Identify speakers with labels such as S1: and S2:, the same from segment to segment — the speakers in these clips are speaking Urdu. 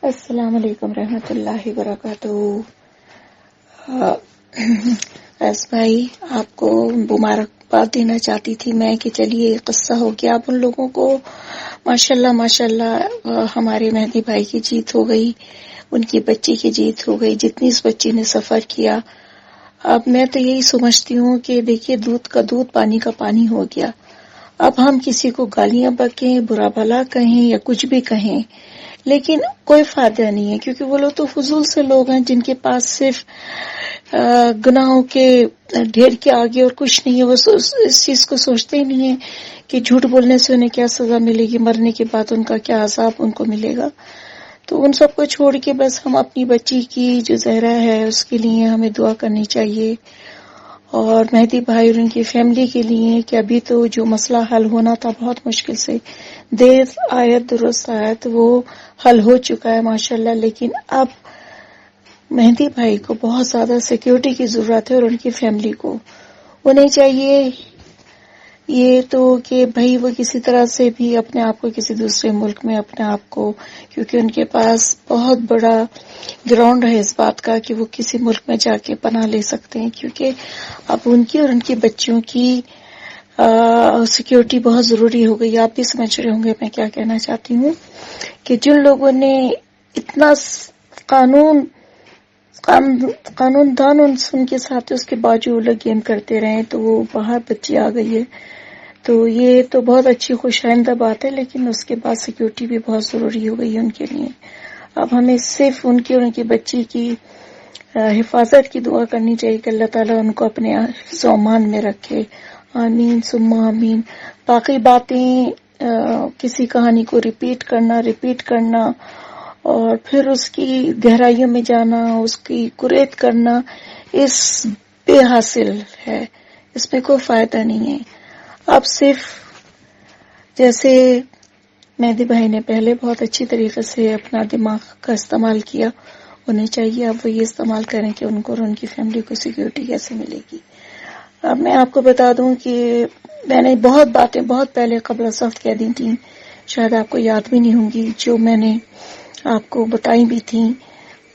S1: السلام علیکم رحمۃ اللہ وبرکاتہ۔ ایس بھائی، آپ کو مبارکباد دینا چاہتی تھی میں کہ چلیے ایک قصہ ہو گیا اب ان لوگوں کو۔ ماشاءاللہ ہمارے مہدی بھائی کی جیت ہو گئی، ان کی بچی کی جیت ہو گئی جتنی اس بچی نے سفر کیا۔ اب میں تو یہی سمجھتی ہوں کہ دیکھیے دودھ کا دودھ پانی کا پانی ہو گیا۔ اب ہم کسی کو گالیاں بکیں، برا بھلا کہیں یا کچھ بھی کہیں، لیکن کوئی فائدہ نہیں ہے، کیونکہ وہ لوگ تو فضول سے لوگ ہیں جن کے پاس صرف گناہوں کے ڈھیر کے آگے اور کچھ نہیں ہے۔ وہ اس چیز کو سوچتے ہی نہیں ہے کہ جھوٹ بولنے سے انہیں کیا سزا ملے گی، مرنے کے بعد ان کا کیا عذاب ان کو ملے گا۔ تو ان سب کو چھوڑ کے بس ہم اپنی بچی کی جو زہرا ہے اس کے لیے ہمیں دعا کرنی چاہیے، اور مہدی بھائی اور ان کی فیملی کے لیے کہ ابھی تو جو مسئلہ حل ہونا تھا بہت مشکل سے دیر آیت درست آیت وہ حل ہو چکا ہے ماشاءاللہ، لیکن اب مہدی بھائی کو بہت زیادہ سیکیورٹی کی ضرورت ہے اور ان کی فیملی کو انہیں چاہیے یہ تو کہ بھائی وہ کسی طرح سے بھی اپنے آپ کو کسی دوسرے ملک میں اپنے آپ کو، کیونکہ ان کے پاس بہت بڑا گراؤنڈ ہے اس بات کا کہ وہ کسی ملک میں جا کے پناہ لے سکتے ہیں، کیونکہ اب ان کی اور ان کی بچیوں کی سیکیورٹی بہت ضروری ہو گئی۔ آپ بھی سمجھ رہے ہوں گے میں کیا کہنا چاہتی ہوں، کہ جن لوگوں نے اتنا قانون دان ان کے ساتھ اس کے باوجود وہ لوگ گیم کرتے رہے تو وہ باہر بچی آ گئی ہے، تو یہ تو بہت اچھی خوش آئندہ بات ہے، لیکن اس کے بعد سیکیورٹی بھی بہت ضروری ہو گئی ہے ان کے لیے۔ اب ہمیں صرف ان کی اور ان کی بچی کی حفاظت کی دعا کرنی چاہیے کہ اللہ تعالیٰ ان کو اپنے حفظ و امان میں رکھے، آمین ثم آمین۔ باقی باتیں کسی کہانی کو ریپیٹ کرنا اور پھر اس کی گہرائیوں میں جانا، اس کی قریت کرنا، اس بے حاصل ہے، اس میں کوئی فائدہ نہیں ہے۔ اب صرف جیسے مہدی بھائی نے پہلے بہت اچھی طریقے سے اپنا دماغ کا استعمال کیا، انہیں چاہیے اب وہ یہ استعمال کریں کہ ان کو اور ان کی فیملی کو سیکیورٹی کیسے ملے گی۔ اب میں آپ کو بتا دوں کہ میں نے بہت باتیں بہت پہلے قبل از وقت کہہ دی تھیں، شاید آپ کو یاد بھی نہیں ہوں گی، جو میں نے آپ کو بتائی بھی تھیں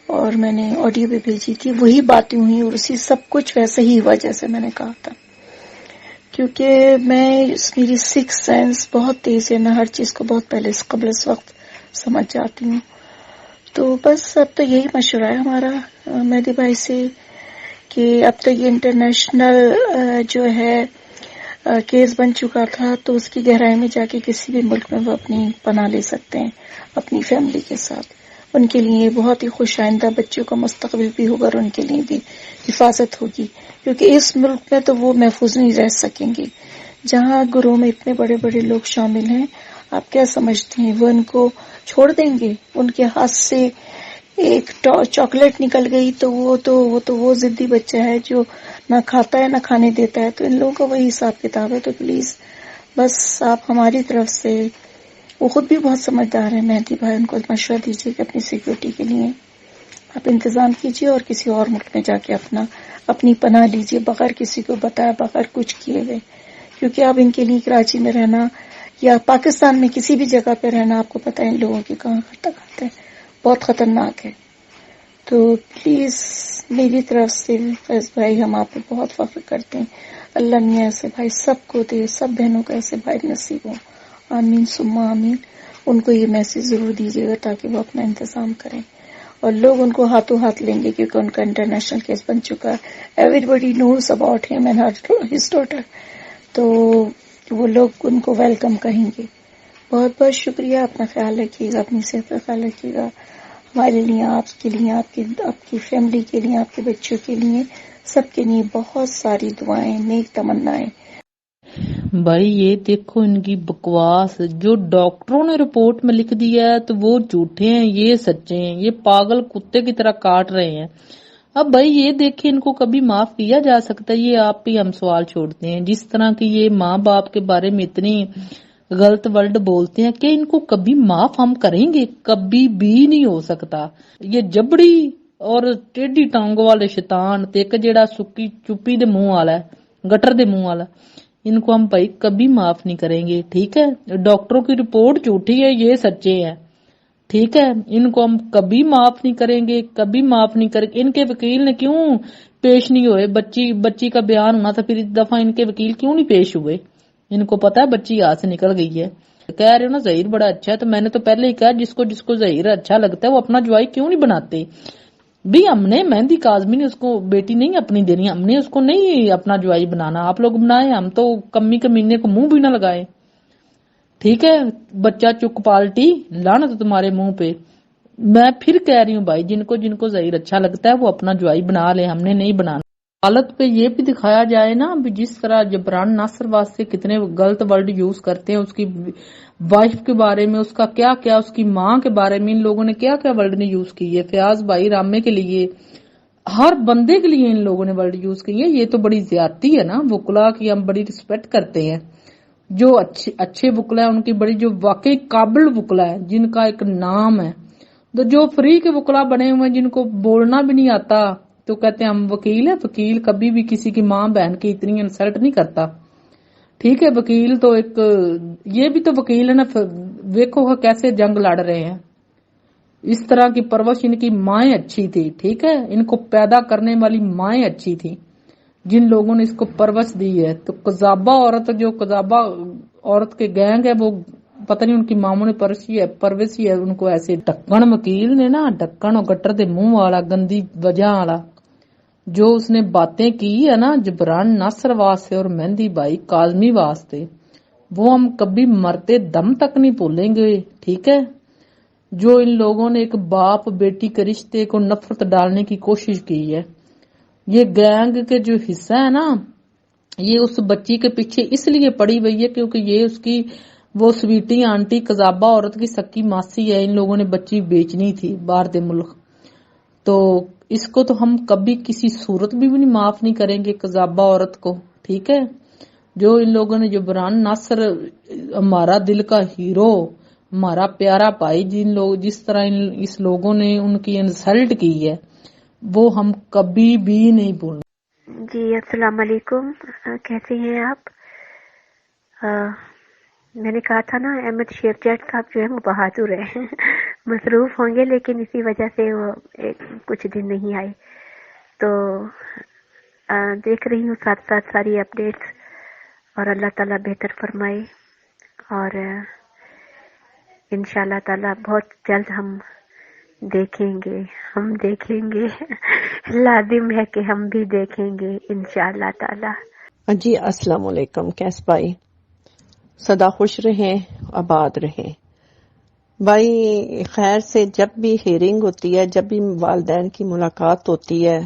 S1: اور میں نے آڈیو بھی بھیجی تھی، وہی باتیں ہوئی اور اسی سب کچھ ویسے ہی ہوا جیسے میں نے کہا تھا، کیونکہ میری سکس سینس بہت تیز ہے، میں ہر چیز کو بہت پہلے قبل از وقت سمجھ جاتی ہوں۔ تو بس اب تو یہی مشورہ ہے ہمارا مہدی بھائی سے کہ اب تو یہ انٹرنیشنل جو ہے کیس بن چکا تھا، تو اس کی گہرائی میں جا کے کسی بھی ملک میں وہ اپنی پناہ لے سکتے ہیں اپنی فیملی کے ساتھ۔ ان کے لیے بہت ہی خوش آئندہ بچوں کا مستقبل بھی ہوگا اور ان کے لیے بھی حفاظت ہوگی، کیونکہ اس ملک میں تو وہ محفوظ نہیں رہ سکیں گے جہاں گروہ میں اتنے بڑے بڑے لوگ شامل ہیں۔ آپ کیا سمجھتے ہیں وہ ان کو چھوڑ دیں گے؟ ان کے ہاتھ سے ایک چاکلیٹ نکل گئی تو وہ ضدی بچہ ہے جو نہ کھاتا ہے نہ کھانے دیتا ہے، تو ان لوگوں کا وہی حساب کتاب ہے۔ تو پلیز بس آپ ہماری طرف سے، وہ خود بھی بہت سمجھدار ہیں مہدی بھائی، ان کو مشورہ دیجیے کہ اپنی سیکیورٹی کے لیے آپ انتظام کیجیے اور کسی اور ملک میں جا کے اپنی پناہ لیجیے بغیر کسی کو بتایا، بغیر کچھ کیے ہوئے، کیونکہ اب ان کے لیے کراچی میں رہنا یا پاکستان میں کسی بھی جگہ پہ رہنا، آپ کو پتہ ہے ان لوگوں کے کہاں تک آتے ہیں، بہت خطرناک ہے۔ تو پلیز میری طرف سے فیض بھائی، ہم آپ پہ بہت فخر کرتے ہیں، اللہ میاں ایسے بھائی سب کو دے، سب بہنوں کو ایسے بھائی نصیب ہوں، آمین ثم آمین۔ ان کو یہ میسج ضرور دیجیے گا تاکہ وہ اپنا انتظام کریں، اور لوگ ان کو ہاتھوں ہاتھ لیں گے کیونکہ ان کا انٹرنیشنل کیس بن چکا ہے، ایوری بڈی نوز اباؤٹ ہم اینڈ ہز ڈاٹر، تو وہ لوگ ان کو ویلکم کہیں گے۔ بہت بہت شکریہ، اپنا خیال رکھیے گا، اپنی صحت کا خیال رکھیے گا، ہمارے لیے، آپ کے لیے، آپ کی فیملی کے لیے، آپ کے بچوں کے لیے، سب کے لیے بہت ساری دعائیں، نیک تمنائیں۔
S2: بھائی یہ دیکھو ان کی بکواس، جو ڈاکٹروں نے رپورٹ میں لکھ دیا ہے تو وہ جھوٹے ہیں، یہ سچے ہیں، یہ پاگل کتے کی طرح کاٹ رہے ہیں۔ اب بھائی یہ دیکھیں ان کو کبھی معاف کیا جا سکتا ہے؟ یہ آپ بھی ہم سوال چھوڑتے ہیں، جس طرح کی یہ ماں باپ کے بارے میں اتنی غلط ورڈ بولتے ہیں کہ ان کو کبھی معاف ہم کریں گے؟ کبھی بھی نہیں ہو سکتا۔ یہ جبڑی اور ٹیڈی ٹانگوں والے شیطان تے ایک جیڑا سکی چپی دے منہ والا ہے، گٹر دے منہ والا، ان کو ہم بھائی کبھی معاف نہیں کریں گے، ٹھیک ہے؟ ڈاکٹروں کی رپورٹ جھوٹی ہے، یہ سچے ہیں۔ ٹھیک ہے، ان کو ہم کبھی معاف نہیں کریں گے، کبھی معاف نہیں کریں گے۔ ان کے وکیل نے کیوں پیش نہیں ہوئے؟ بچی کا بیان ہونا تھا، پھر اس دفعہ ان کے وکیل کیوں نہیں پیش ہوئے؟ ان کو پتا ہے بچی ہاتھ سے نکل گئی ہے۔ کہہ رہے ہو نا ظہیر بڑا اچھا ہے، تو میں نے تو پہلے ہی کہا جس کو ظہیر اچھا لگتا ہے وہ اپنا جوائی کیوں نہیں بناتے؟ بھی ہم نے مہندی کاظمی نے اس کو بیٹی نہیں اپنی دینی، ہم نے اس کو نہیں اپنا جوائی بنانا، آپ لوگ بنائے، ہم تو کمی کمینے کو منہ بھی نہ لگائے۔ ٹھیک ہے، بچہ چک پالٹی، لعنت تمہارے منہ پہ۔ میں پھر کہہ رہی ہوں بھائی، جن کو ظہیر اچھا لگتا ہے وہ اپنا جوائی بنا لے، ہم نے نہیں بنانا۔ حالت پہ یہ بھی دکھایا جائے نا بھی جس طرح جبران ناصر واسطے کتنے غلط ورڈ یوز کرتے ہیں، اس کی وائف کے بارے میں، اس کا کیا کیا، اس کی ماں کے بارے میں ان لوگوں نے کیا کیا ورڈ نے یوز کی ہے، فیاض بھائی رامے کے لیے، ہر بندے کے لیے ان لوگوں نے ورڈ یوز کی ہے۔ یہ تو بڑی زیادتی ہے نا، وکلا کی ہم بڑی رسپیکٹ کرتے ہیں، جو اچھے وکلا ہے ان کی بڑی، جو واقعی قابل وکلا ہے جن کا ایک نام ہے، تو جو فری کے وکلا بنے ہوئے ہیں جن کو بولنا بھی نہیں آتا تو کہتے ہیں ہم وکیل ہیں۔ وکیل کبھی بھی کسی کی ماں بہن کی اتنی انسلٹ نہیں کرتا۔ ٹھیک ہے، وکیل تو ایک، یہ بھی تو وکیل ہے نا، دیکھو کیسے جنگ لڑ رہے ہیں۔ اس طرح کی پرورش ان کی مائیں اچھی تھی، ٹھیک ہے، ان کو پیدا کرنے والی مائیں اچھی تھی جن لوگوں نے اس کو پرورش دی ہے۔ تو قذابہ عورت، جو قذابہ عورت کے گینگ ہے، وہ پتہ نہیں ان کی ماموں نے پرورشی ہے ان کو ایسے۔ ڈکن وکیل نے نا، ڈکن اور گٹر دے منہ والا، گندی وجہ والا، جو اس نے باتیں کی ہے نا جبران ناصر واسطے اور مہندی بھائی کاظمی واسطے، وہ ہم کبھی مرتے دم تک نہیں بھولیں گے۔ ٹھیک ہے، جو ان لوگوں نے ایک باپ بیٹی کے رشتے کو نفرت ڈالنے کی کوشش کی ہے، یہ گینگ کے جو حصہ ہے نا، یہ اس بچی کے پیچھے اس لیے پڑی ہوئی ہے کیونکہ یہ اس کی وہ سویٹی آنٹی قذابہ عورت کی سکی ماسی ہے۔ ان لوگوں نے بچی بیچنی تھی باہر دے ملک، تو اس کو تو ہم کبھی کسی صورت بھی نہیں معاف نہیں کریں گے قذابہ عورت کو۔ ٹھیک ہے، جو ان لوگوں نے جبران ناصر، ہمارا دل کا ہیرو، ہمارا پیارا بھائی، جس طرح اس لوگوں نے ان کی انسلٹ کی ہے، وہ ہم کبھی بھی نہیں بھولیں۔
S3: جی السلام علیکم، کیسے ہیں آپ؟ میں نے کہا تھا نا احمد شیر جیٹ صاحب جو ہے وہ بہادر ہیں مصروف ہوں گے، لیکن اسی وجہ سے وہ کچھ دن نہیں آئے، تو دیکھ رہی ہوں ساتھ ساتھ ساری اپڈیٹس، اور اللہ تعالیٰ بہتر فرمائے، اور انشاءاللہ تعالیٰ بہت جلد ہم دیکھیں گے لازم ہے کہ ہم بھی دیکھیں گے انشاءاللہ تعالیٰ۔
S4: جی السلام علیکم، کیس بھائی؟ سدا خوش رہیں، آباد رہیں بھائی۔ خیر سے جب بھی ہیرنگ ہوتی ہے، جب بھی والدین کی ملاقات ہوتی ہے،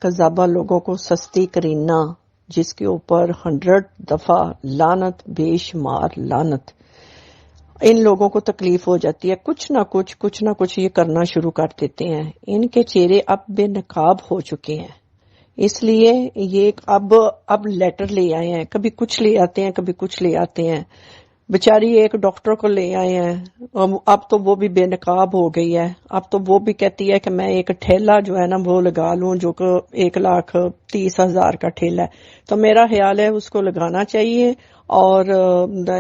S4: قذابہ لوگوں کو سستی کرینا، جس کے اوپر 100 دفعہ لعنت، بے شمار لعنت، ان لوگوں کو تکلیف ہو جاتی ہے، کچھ نہ کچھ یہ کرنا شروع کر دیتے ہیں۔ ان کے چہرے اب بے نقاب ہو چکے ہیں، اس لیے یہ اب لیٹر لے آئے ہیں، کبھی کچھ لے آتے ہیں، کبھی کچھ لے آتے ہیں۔ بیچاری ایک ڈاکٹر کو لے آئے ہیں، اب تو وہ بھی بے نقاب ہو گئی ہے، اب تو وہ بھی کہتی ہے کہ میں ایک ٹھیلا جو ہے نا وہ لگا لوں، جو کہ 1,30,000 کا ٹھیلا ہے، تو میرا خیال ہے اس کو لگانا چاہیے۔ اور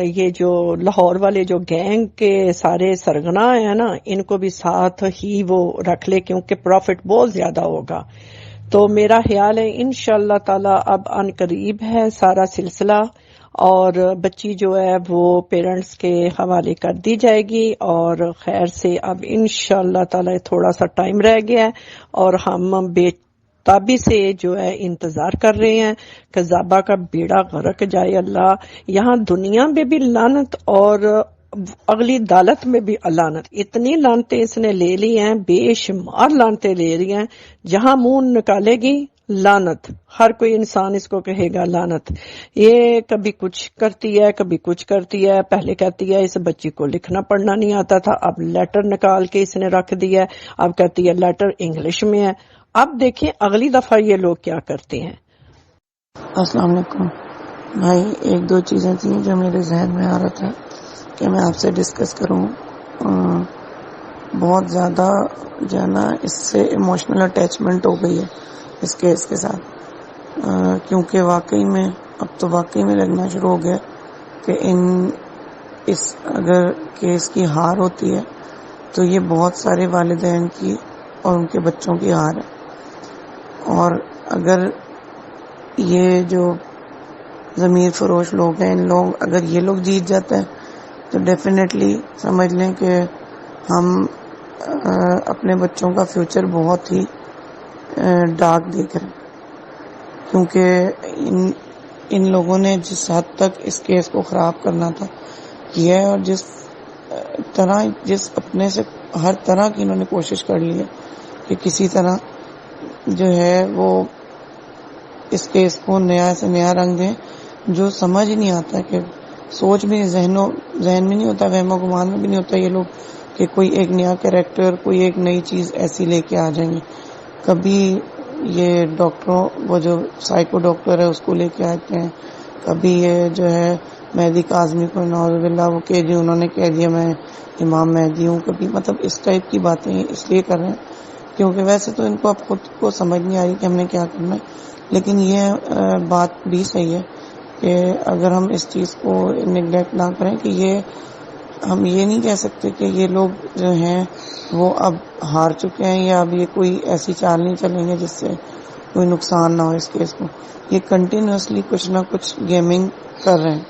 S4: یہ جو لاہور والے جو گینگ کے سارے سرگنا ہیں نا، ان کو بھی ساتھ ہی وہ رکھ لے، کیونکہ پروفٹ بہت زیادہ ہوگا۔ تو میرا خیال ہے انشاءاللہ تعالی اب ان قریب ہے سارا سلسلہ، اور بچی جو ہے وہ پیرنٹس کے حوالے کر دی جائے گی، اور خیر سے اب انشاءاللہ تعالی تھوڑا سا ٹائم رہ گیا ہے، اور ہم بے تابی سے جو ہے انتظار کر رہے ہیں۔ قذابہ کا بیڑا غرق جائے اللہ، یہاں دنیا میں بھی لعنت اور اگلی عدالت میں بھی لعنت، اتنی لعنتیں اس نے لے لی ہیں، بے شمار لعنتیں لے لی ہیں، جہاں منہ نکالے گی لعنت، ہر کوئی انسان اس کو کہے گا لعنت۔ یہ کبھی کچھ کرتی ہے، کبھی کچھ کرتی ہے، پہلے کہتی ہے اس بچی کو لکھنا پڑھنا نہیں آتا تھا، اب لیٹر نکال کے اس نے رکھ دیا ہے، اب کہتی ہے لیٹر انگلش میں ہے۔ اب دیکھیں اگلی دفعہ یہ لوگ کیا کرتے ہیں۔
S5: السلام علیکم بھائی، ایک دو چیزیں تھیں جو میرے ذہن میں آ رہا تھا کہ میں آپ سے ڈسکس کروں۔ بہت زیادہ جو ہے نا اس سے ایموشنل اٹیچمنٹ ہو گئی ہے اس کیس کے ساتھ، کیونکہ واقعی میں اب تو واقعی میں لگنا شروع ہو گیا کہ اگر کیس کی ہار ہوتی ہے تو یہ بہت سارے والدین کی اور ان کے بچوں کی ہار ہے. اور اگر یہ جو ضمیر فروش لوگ ہیں، اگر یہ لوگ جیت جاتے ہیں تو ڈیفینیٹلی سمجھ لیں کہ ہم اپنے بچوں کا فیوچر بہت ہی ڈارک دیکھ رہے ہیں. کیونکہ ان لوگوں نے جس حد تک اس کیس کو خراب کرنا تھا کیا ہے، اور جس اپنے سے ہر طرح کی انہوں نے کوشش کر لی ہے کہ کسی طرح جو ہے وہ اس کیس کو نیا سے نیا رنگ دیں، جو سمجھ ہی نہیں آتا کہ سوچ بھی ذہن میں نہیں ہوتا، وہم و گمان میں بھی نہیں ہوتا یہ لوگ کہ کوئی ایک نیا کیریکٹر، کوئی ایک نئی چیز ایسی لے کے آ جائیں گے. کبھی یہ ڈاکٹروں، وہ جو سائیکو ڈاکٹر ہے اس کو لے کے آتے ہیں، کبھی یہ جو ہے مہدی کاظمی کو نعوذ باللہ وہ کہ جی انہوں نے کہہ دیا میں امام مہدی ہوں، کبھی مطلب اس ٹائپ کی باتیں اس لیے کر رہے ہیں کیونکہ ویسے تو ان کو اب خود کو سمجھ نہیں آ رہی کہ ہم نے کیا کرنا ہے. لیکن یہ بات بھی صحیح ہے کہ اگر ہم اس چیز کو نگلیکٹ نہ کریں کہ ہم یہ نہیں کہہ سکتے کہ یہ لوگ جو ہیں وہ اب ہار چکے ہیں یا اب یہ کوئی ایسی چال نہیں چلیں گے جس سے کوئی نقصان نہ ہو اس کیس کو. یہ کنٹینیوسلی کچھ نہ کچھ گیمنگ کر رہے ہیں.